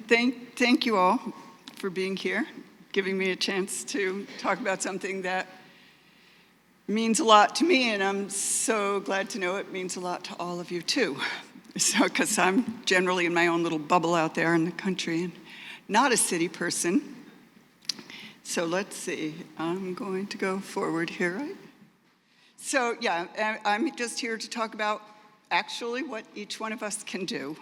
Thank you all for being here, giving me a chance to talk about something that means a lot to me, and I'm so glad to know it means a lot to all of you too. So, because I'm generally in my own little bubble out there in the country and not a city person. So let's see, I'm going to go forward here, right? So yeah, I'm just here to talk about actually what each one of us can do.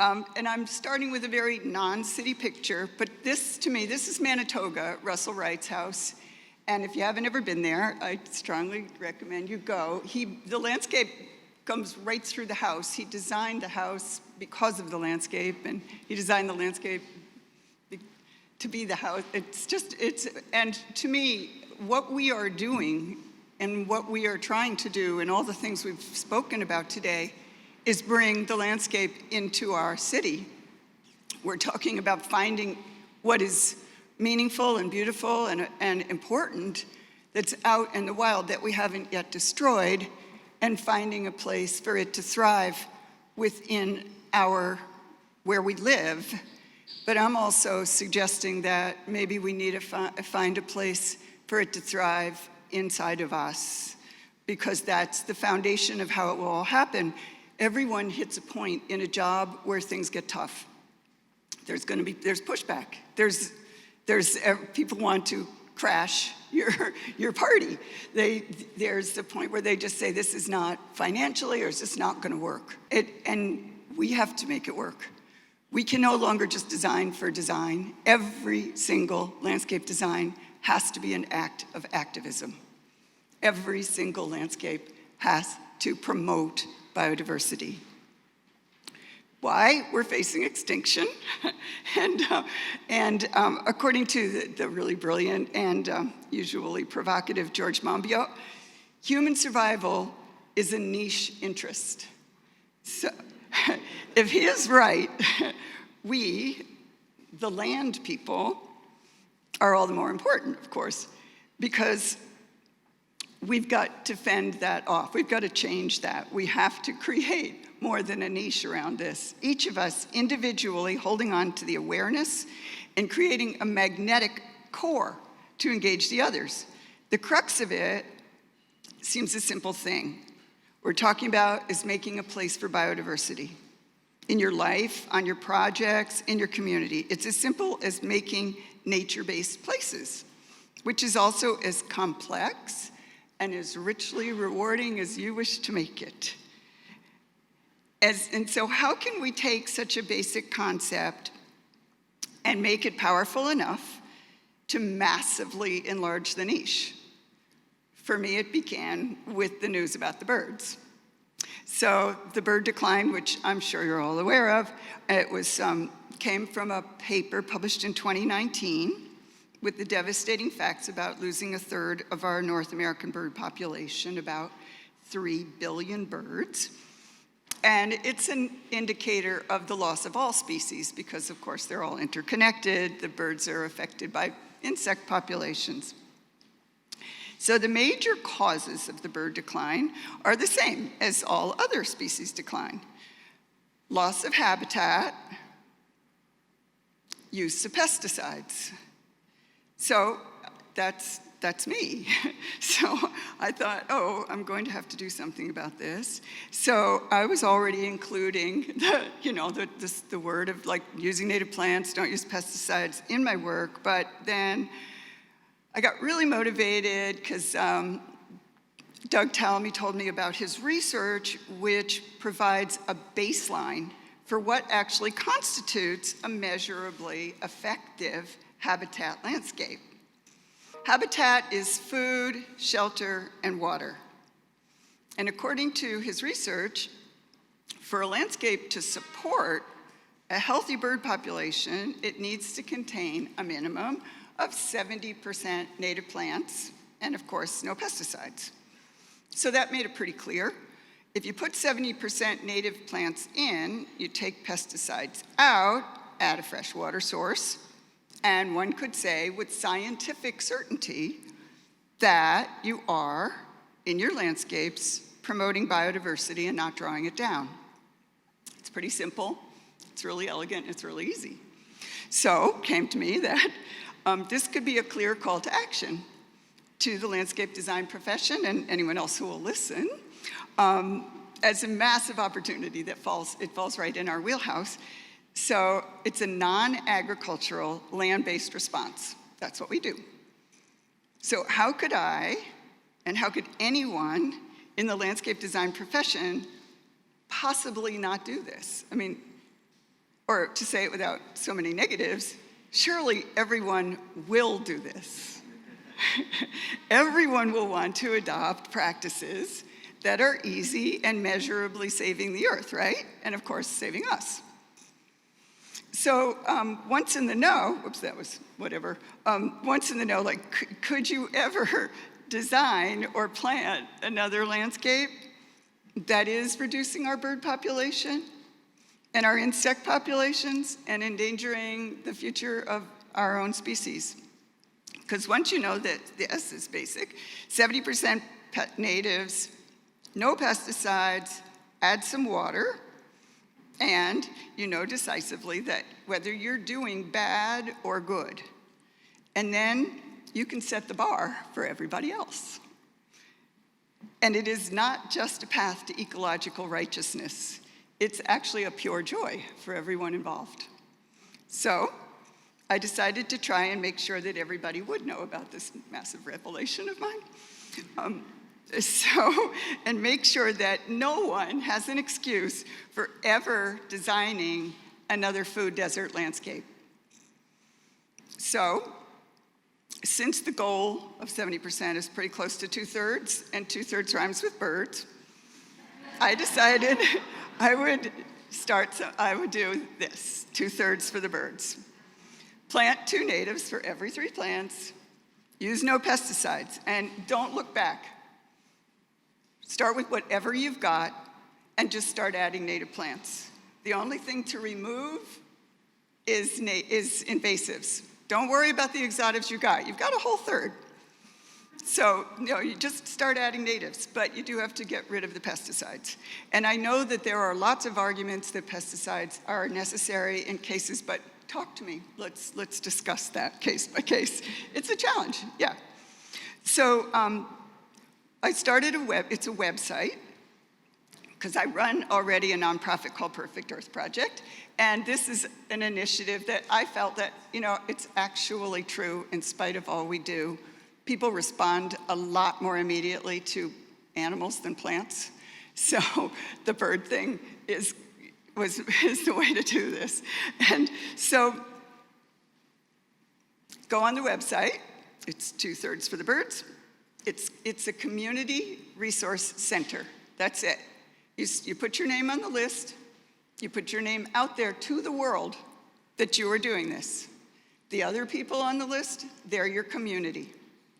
And I'm starting with a very non-city picture, but this, to me, this is Manitoga, Russell Wright's house. And if you haven't ever been there, I strongly recommend you go. The landscape comes right through the house. He designed the house because of the landscape, and he designed the landscape to be the house. And to me, what we are doing and what we are trying to do and all the things we've spoken about today is bring the landscape into our city. We're talking about finding what is meaningful and beautiful and important that's out in the wild that we haven't yet destroyed, and finding a place for it to thrive within where we live. But I'm also suggesting that maybe we need to find a place for it to thrive inside of us, because that's the foundation of how it will all happen. Everyone hits a point in a job where things get tough. There's pushback. There's people want to crash your party. There's the point where they just say, this is not financially, or it's just not gonna work. And we have to make it work. We can no longer just design for design. Every single landscape design has to be an act of activism. Every single landscape has to promote biodiversity. Why? We're facing extinction. and according to the really brilliant and usually provocative George Monbiot, human survival is a niche interest. So if he is right, we, the land people, are all the more important, of course, because we've got to fend that off. We've got to change that. We have to create more than a niche around this. Each of us individually holding on to the awareness and creating a magnetic core to engage the others. The crux of it seems a simple thing. What we're talking about is making a place for biodiversity in your life, on your projects, in your community. It's as simple as making nature-based places, which is also as complex and as richly rewarding as you wish to make it. And so how can we take such a basic concept and make it powerful enough to massively enlarge the niche? For me, it began with the news about the birds. So the bird decline, which I'm sure you're all aware of, it was came from a paper published in 2019 with the devastating facts about losing a third of our North American bird population, about 3 billion birds. And it's an indicator of the loss of all species because, of course, they're all interconnected. The birds are affected by insect populations. So the major causes of the bird decline are the same as all other species decline: loss of habitat, use of pesticides. So that's me. So I thought, oh, I'm going to have to do something about this. So I was already including the word of like using native plants, don't use pesticides in my work, but then I got really motivated because Doug Talmy told me about his research, which provides a baseline for what actually constitutes a measurably effective habitat landscape. Habitat is food, shelter, and water. And according to his research, for a landscape to support a healthy bird population, it needs to contain a minimum of 70% native plants, and of course, no pesticides. So that made it pretty clear. If you put 70% native plants in, you take pesticides out, add a fresh water source, and one could say with scientific certainty that you are, in your landscapes, promoting biodiversity and not drawing it down. It's pretty simple, it's really elegant, it's really easy. So came to me that this could be a clear call to action to the landscape design profession and anyone else who will listen, as a massive opportunity that falls right in our wheelhouse. So it's a non-agricultural, land-based response. That's what we do. So how could I, and how could anyone in the landscape design profession possibly not do this? I mean, or to say it without so many negatives, surely everyone will do this. Everyone will want to adopt practices that are easy and measurably saving the earth, right? And of course, saving us. So once in the know, whoops, that was whatever. Once in the know, like, could you ever design or plant another landscape that is reducing our bird population and our insect populations and endangering the future of our own species? Because once you know that this is basic, 70% pet natives, no pesticides, add some water, and you know decisively that whether you're doing bad or good, and then you can set the bar for everybody else. And it is not just a path to ecological righteousness. It's actually a pure joy for everyone involved. So I decided to try and make sure that everybody would know about this massive revelation of mine. And make sure that no one has an excuse for ever designing another food desert landscape. So, since the goal of 70% is pretty close to 2/3, and 2/3 rhymes with birds, I decided I would do this, 2/3 for the birds. Plant 2 natives for every 3 plants, use no pesticides, and don't look back. Start with whatever you've got and just start adding native plants. The only thing to remove is invasives. Don't worry about the exotives you got. You've got a whole third. So, you just start adding natives, but you do have to get rid of the pesticides. And I know that there are lots of arguments that pesticides are necessary in cases, but talk to me. Let's discuss that case by case. It's a challenge, yeah. So, I started it's a website, because I run already a nonprofit called Perfect Earth Project, and this is an initiative that I felt that, it's actually true in spite of all we do. People respond a lot more immediately to animals than plants, so the bird thing is the way to do this. And so go on the website. It's 2/3 for the birds. It's a community resource center. That's it. You put your name on the list. You put your name out there to the world that you are doing this. The other people on the list, they're your community.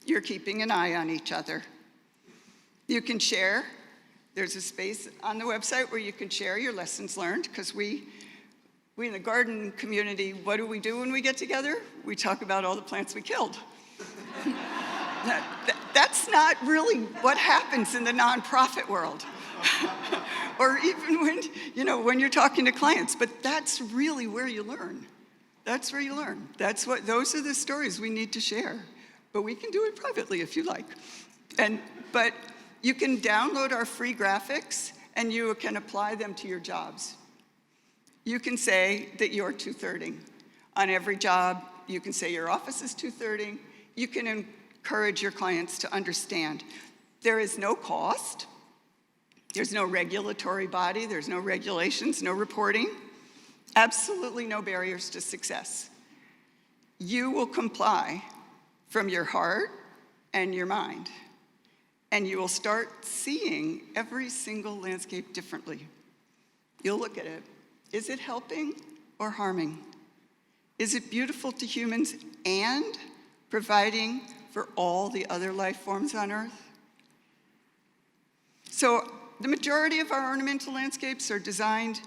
You're keeping an eye on each other. You can share. There's a space on the website where you can share your lessons learned, because we in the garden community, what do we do when we get together? We talk about all the plants we killed. That's not really what happens in the nonprofit world. Or even when you're talking to clients, but that's really where you learn. That's where you learn. Those are the stories we need to share. But we can do it privately if you like. But you can download our free graphics and you can apply them to your jobs. You can say that you're 2/3ing. On every job, you can say your office is 2/3ing. You can encourage your clients to understand there is no cost, there's no regulatory body, there's no regulations, no reporting, absolutely no barriers to success. You will comply from your heart and your mind, and you will start seeing every single landscape differently. You'll look at it. Is it helping or harming? Is it beautiful to humans and providing for all the other life forms on Earth? So the majority of our ornamental landscapes are designed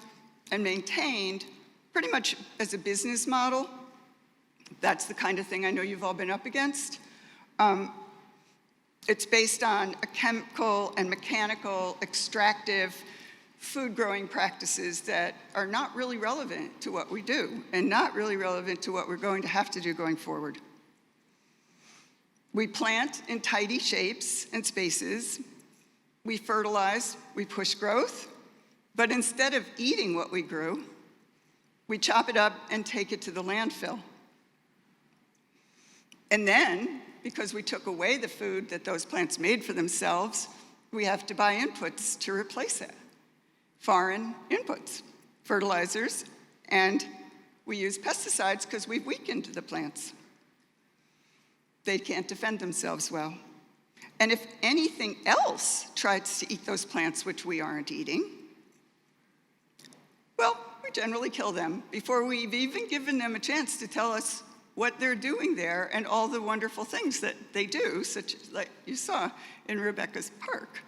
and maintained pretty much as a business model. That's the kind of thing I know you've all been up against. It's based on a chemical and mechanical extractive food growing practices that are not really relevant to what we do and not really relevant to what we're going to have to do going forward. We plant in tidy shapes and spaces. We fertilize, we push growth, but instead of eating what we grew, we chop it up and take it to the landfill. And then, because we took away the food that those plants made for themselves, we have to buy inputs to replace it. Foreign inputs, fertilizers, and we use pesticides because we've weakened the plants. They can't defend themselves well. And if anything else tries to eat those plants which we aren't eating, well, we generally kill them before we've even given them a chance to tell us what they're doing there and all the wonderful things that they do, such as like you saw in Rebecca's park.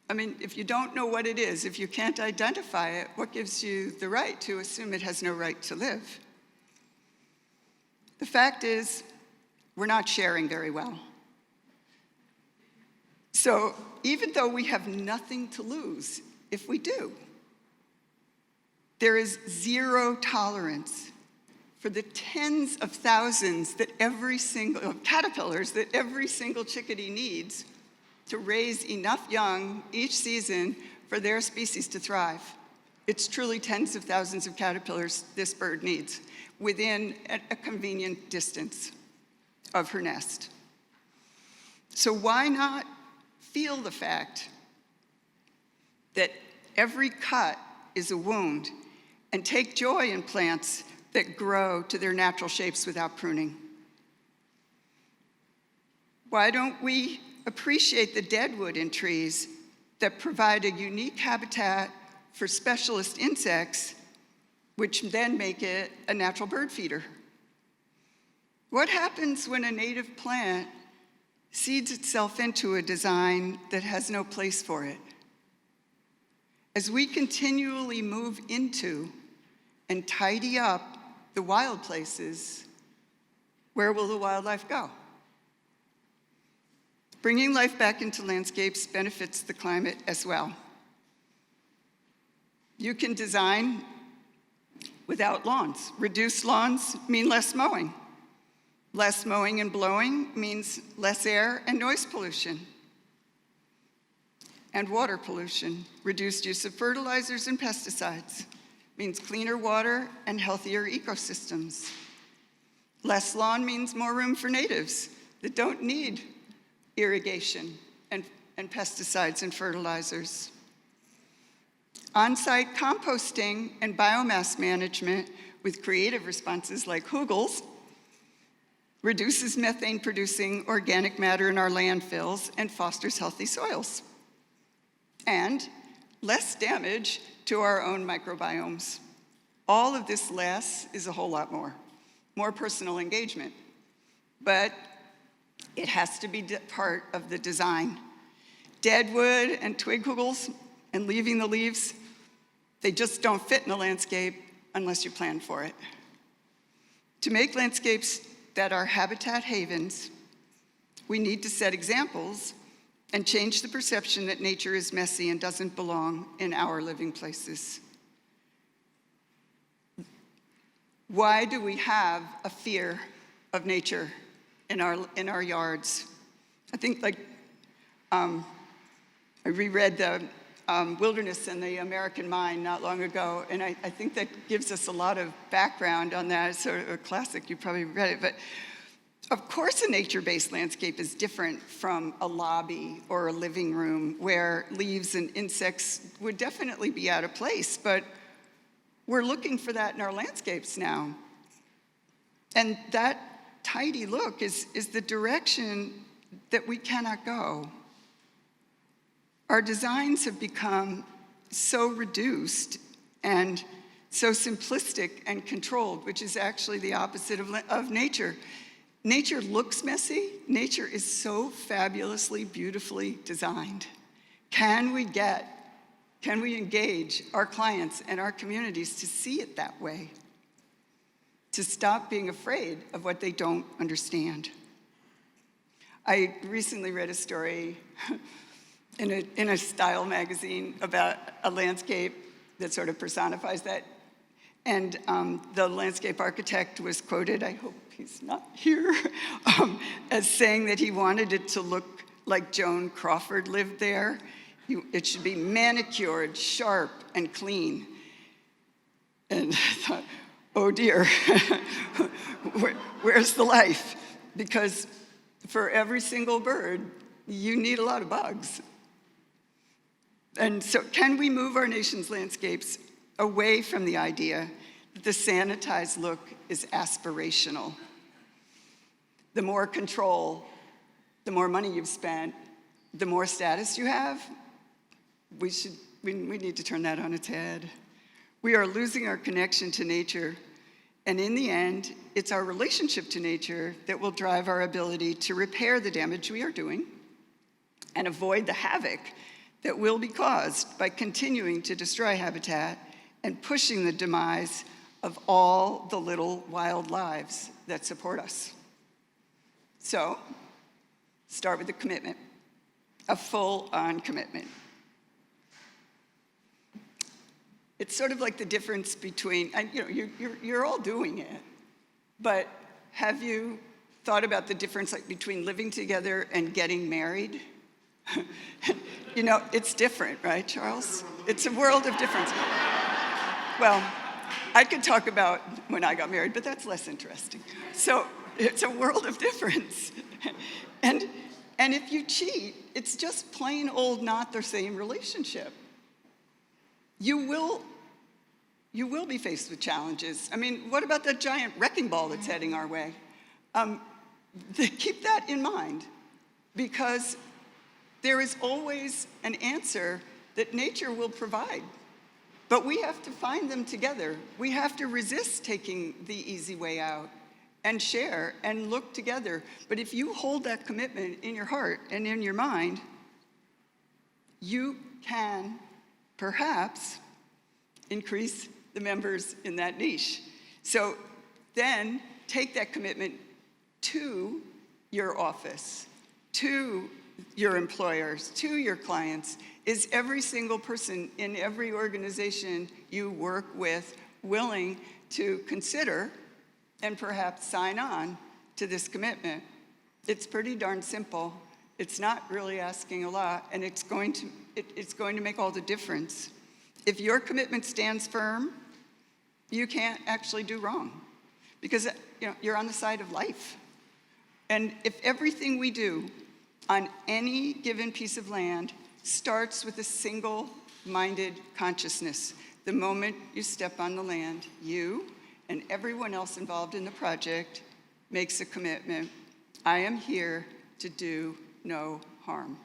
I mean, if you don't know what it is, if you can't identify it, what gives you the right to assume it has no right to live? The fact is, we're not sharing very well. So even though we have nothing to lose if we do, there is zero tolerance for the tens of thousands that caterpillars that every single chickadee needs to raise enough young each season for their species to thrive. It's truly tens of thousands of caterpillars this bird needs within a convenient distance of her nest. So why not feel the fact that every cut is a wound and take joy in plants that grow to their natural shapes without pruning? Why don't we appreciate the deadwood in trees that provide a unique habitat for specialist insects, which then make it a natural bird feeder? What happens when a native plant seeds itself into a design that has no place for it? As we continually move into and tidy up the wild places, where will the wildlife go? Bringing life back into landscapes benefits the climate as well. You can design without lawns. Reduced lawns mean less mowing. Less mowing and blowing means less air and noise pollution. And water pollution. Reduced use of fertilizers and pesticides means cleaner water and healthier ecosystems. Less lawn means more room for natives that don't need irrigation and pesticides and fertilizers. On-site composting and biomass management with creative responses like Hugels reduces methane-producing organic matter in our landfills and fosters healthy soils. And less damage to our own microbiomes. All of this less is a whole lot more personal engagement. But it has to be part of the design. Deadwood and twig Hugels and leaving the leaves, they just don't fit in a landscape unless you plan for it. To make landscapes that are habitat havens, we need to set examples and change the perception that nature is messy and doesn't belong in our living places. Why do we have a fear of nature in our yards? I think I reread the Wilderness and the American Mind not long ago, and I think that gives us a lot of background on that. It's sort of a classic, you probably read it, but of course a nature-based landscape is different from a lobby or a living room where leaves and insects would definitely be out of place, but we're looking for that in our landscapes now. And that tidy look is the direction that we cannot go. Our designs have become so reduced and so simplistic and controlled, which is actually the opposite of nature. Nature looks messy. Nature is so fabulously, beautifully designed. Can we engage our clients and our communities to see it that way? To stop being afraid of what they don't understand. I recently read a story in a style magazine about a landscape that sort of personifies that. And the landscape architect was quoted, I hope he's not here, as saying that he wanted it to look like Joan Crawford lived there. It should be manicured, sharp, and clean. And I thought, oh dear, where's the life? Because for every single bird, you need a lot of bugs. And so can we move our nation's landscapes away from the idea that the sanitized look is aspirational? The more control, the more money you've spent, the more status you have, we need to turn that on its head. We are losing our connection to nature, and in the end, it's our relationship to nature that will drive our ability to repair the damage we are doing and avoid the havoc that will be caused by continuing to destroy habitat and pushing the demise of all the little wild lives that support us. So, start with a commitment, a full-on commitment. It's sort of like the difference between, you're all doing it, but have you thought about the difference between living together and getting married? It's different, right, Charles? It's a world of difference. Well, I could talk about when I got married, but that's less interesting. So it's a world of difference. And if you cheat, it's just plain old not the same relationship. You will be faced with challenges. I mean, what about that giant wrecking ball that's heading our way? Keep that in mind, because there is always an answer that nature will provide. But we have to find them together. We have to resist taking the easy way out and share and look together. But if you hold that commitment in your heart and in your mind, you can perhaps increase the members in that niche. So then take that commitment to your office, to your employers, to your clients. Is every single person in every organization you work with willing to consider and perhaps sign on to this commitment? It's pretty darn simple. It's not really asking a lot, and it's going to make all the difference. If your commitment stands firm, you can't actually do wrong, because you're on the side of life. And if everything we do on any given piece of land starts with a single-minded consciousness, the moment you step on the land, you and everyone else involved in the project makes a commitment. I am here to do no harm.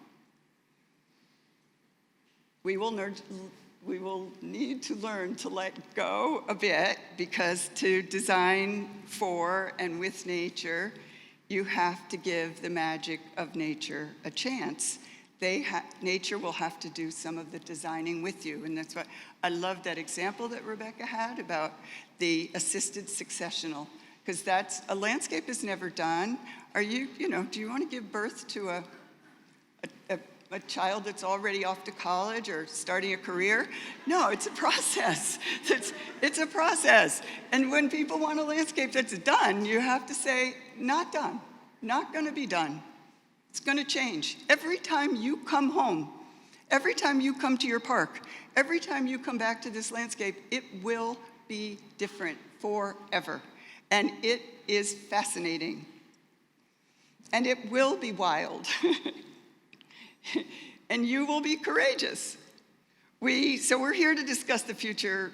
We will need to learn to let go a bit, because to design for and with nature, you have to give the magic of nature a chance. Nature will have to do some of the designing with you, and that's why I love that example that Rebecca had about the assisted successional, because that's a landscape is never done. Do you want to give birth to a child that's already off to college or starting a career? No, it's a process. It's a process. And when people want a landscape that's done, you have to say, not done, not going to be done. It's going to change. Every time you come home, every time you come to your park, every time you come back to this landscape, it will be different forever. And it is fascinating. And it will be wild. And you will be courageous. So we're here to discuss the future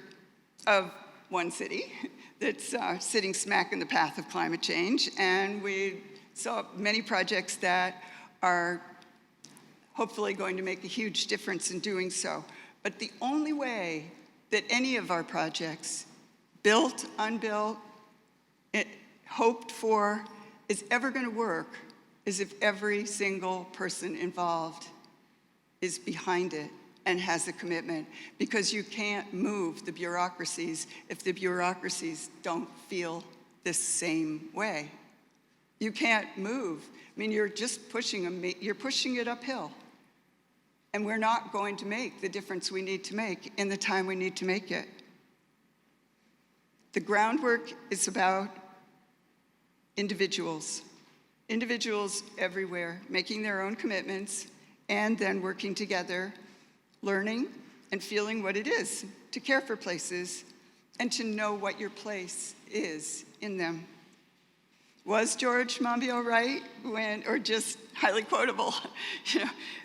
of one city that's sitting smack in the path of climate change. And we saw many projects that are hopefully going to make a huge difference in doing so. But the only way that any of our projects, built, unbuilt, hoped for, is ever going to work is if every single person involved is behind it and has a commitment. Because you can't move the bureaucracies if the bureaucracies don't feel the same way. You can't move. I mean, you're just pushing it uphill. And we're not going to make the difference we need to make in the time we need to make it. The groundwork is about individuals everywhere, making their own commitments, and then working together, learning and feeling what it is to care for places and to know what your place is in them. Was George Monbiot right or just highly quotable?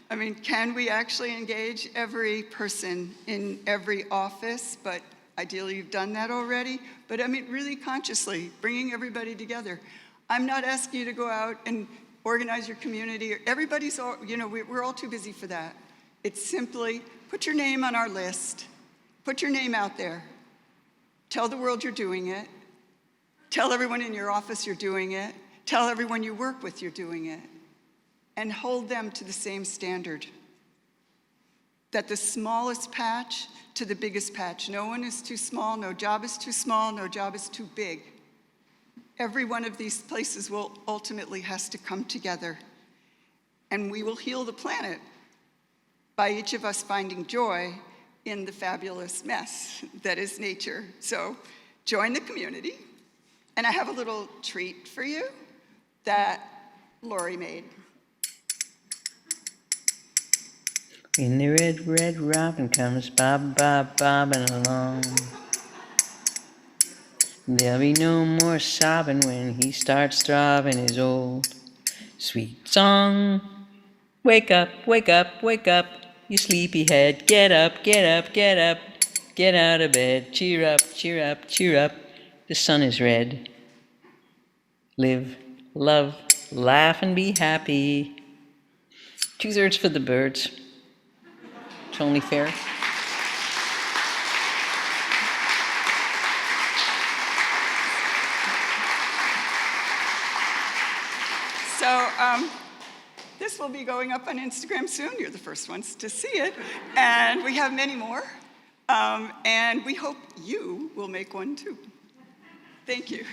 I mean, can we actually engage every person in every office? But ideally, you've done that already. But I mean, really consciously, bringing everybody together. I'm not asking you to go out and organize your community. Everybody's all, we're all too busy for that. It's simply put your name on our list. Put your name out there. Tell the world you're doing it. Tell everyone in your office you're doing it. Tell everyone you work with you're doing it. And hold them to the same standard. That the smallest patch to the biggest patch. No one is too small, no job is too small, no job is too big. Every one of these places will ultimately has to come together. And we will heal the planet by each of us finding joy in the fabulous mess that is nature. So join the community. And I have a little treat for you that Lori made. When the red, red robin comes bobbing along, there'll be no more sobbing when he starts throbbing his old sweet song. Wake up, wake up, wake up, you sleepyhead. Get up, get up, get up, get out of bed. Cheer up, cheer up, cheer up. The sun is red. Live, love, laugh, and be happy. 2/3 for the birds. It's only fair. So this will be going up on Instagram soon. You're the first ones to see it. And we have many more. And we hope you will make one too. Thank you.